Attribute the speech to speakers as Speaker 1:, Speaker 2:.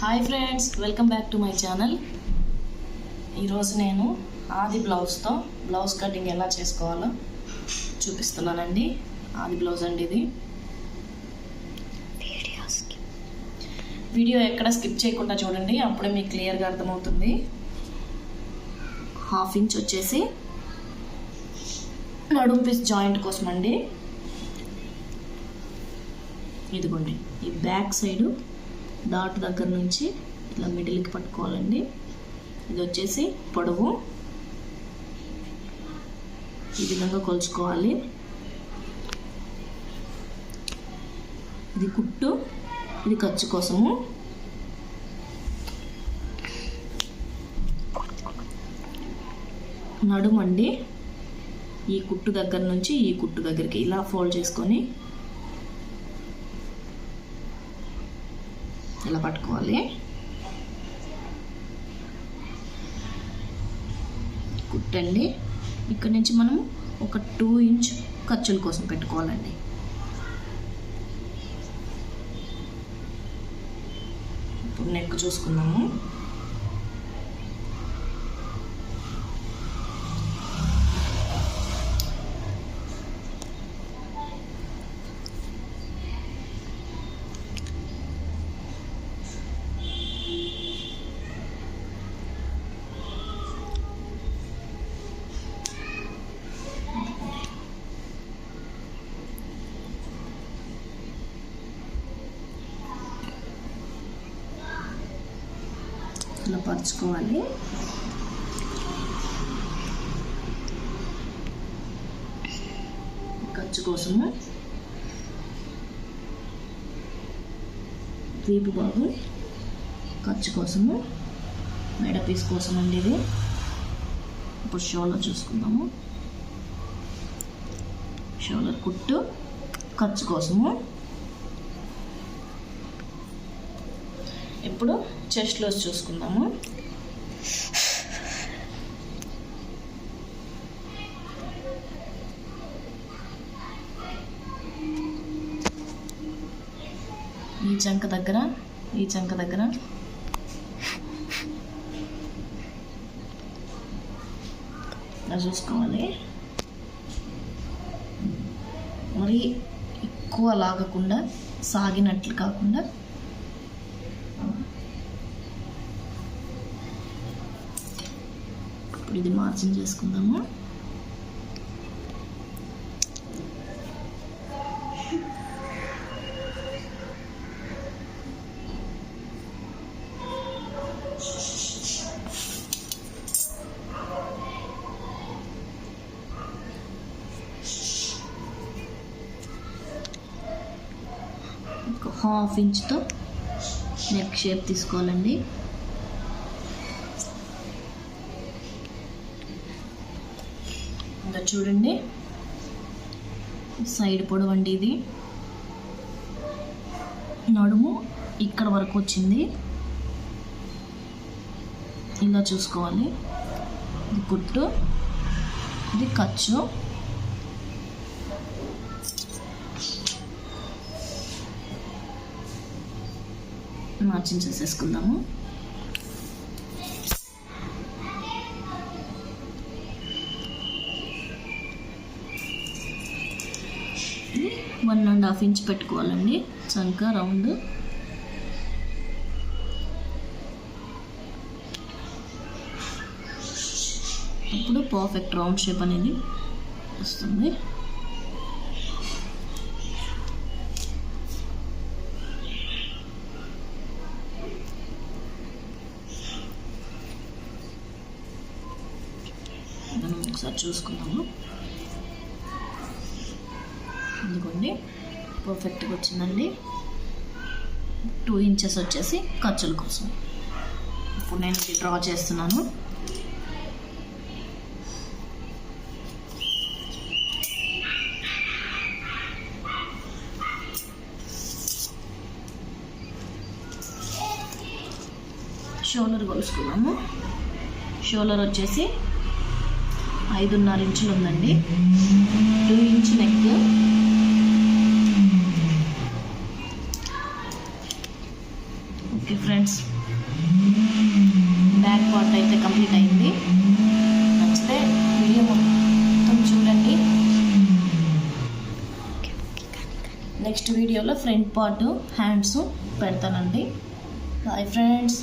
Speaker 1: Hi friends, welcome back to my channel. ఈరోజు నేను ఆది బ్లౌజ్తో బ్లౌజ్ కటింగ్ ఎలా చేసుకోవాలో చూపిస్తున్నానండి. ఆది బ్లౌజ్ అండి ఇది. వీడియో ఎక్కడ స్కిప్ చేయకుండా చూడండి, అప్పుడే మీకు క్లియర్గా అర్థమవుతుంది. 1/2 ఇంచ్ వచ్చేసి నడుం పీస్ జాయింట్ కోసం అండి. ఇదిగోండి, ఈ బ్యాక్ సైడు డాట్ దగ్గర నుంచి ఇట్లా మిడిల్కి పట్టుకోవాలండి. ఇది వచ్చేసి పొడవు, ఈ విధంగా కొలుచుకోవాలి. ఇది కుట్టు, ఇది ఖర్చు కోసము. నడుమండి, ఈ కుట్టు దగ్గర నుంచి ఈ కుట్టు దగ్గరికి ఇలా ఫోల్డ్ చేసుకొని ఇలా పట్టుకోవాలి. కుట్టండి, ఇక్కడ నుంచి మనం ఒక 2 ఇంచ్ ఖర్చుల కోసం పెట్టుకోవాలండి. ఇప్పుడు నెక్ చూసుకుందాము. ఇలా పరుచుకోవాలి. ఖర్చు కోసము వీపు బాగు, ఖర్చు కోసము మెడ పీస్ కోసం అండి ఇది. ఇప్పుడు షోల్డర్ చూసుకుందాము. షోల్డర్ కుట్టు ఖర్చు కోసము. ఇప్పుడు చెస్ట్ లూజ్ చూసుకుందాము. ఈ చంక దగ్గర ఇలా చూసుకోవాలి. మరి ఎక్కువ లాగకుండా, సాగినట్లు కాకుండా ఇది మార్జిన్ చేసుకుందాము. ఒక 1/2 ఇంచ్తో నెక్ షేప్ తీసుకోవాలండి. ఇంకా చూడండి, సైడ్ పొడవు అండి ఇది. నడుము ఇక్కడ వరకు వచ్చింది, ఇలా చూసుకోవాలి. ఇది కుట్టు, ఇది ఖర్చు. మార్జిన్ చేసేసుకుందాము. ఇది 1.5 ఇంచ్ పెట్టుకోవాలండి చంక రౌండ్. ఇప్పుడు పర్ఫెక్ట్ రౌండ్ షేప్ అనేది వస్తుంది. మనం ఒకసారి చూసుకుందాము. ఇదిగోండి, పర్ఫెక్ట్గా వచ్చిందండి. 2 ఇంచెస్ వచ్చేసి ఖర్చుల కోసం. ఇప్పుడు నేను ఇది డ్రా చేస్తున్నాను. షోల్డర్ కొలుసుకున్నాము. షోల్డర్ వచ్చేసి 5.5 ఇంచులు ఉందండి. 2 inch neck, okay friends, back part అయితే కంప్లీట్ అయింది. నచ్చితే వీడియో మొత్తం చూడండి. నెక్స్ట్ వీడియోలో ఫ్రంట్ పార్ట్ హ్యాండ్స్ పెడతానండి. Bye friends.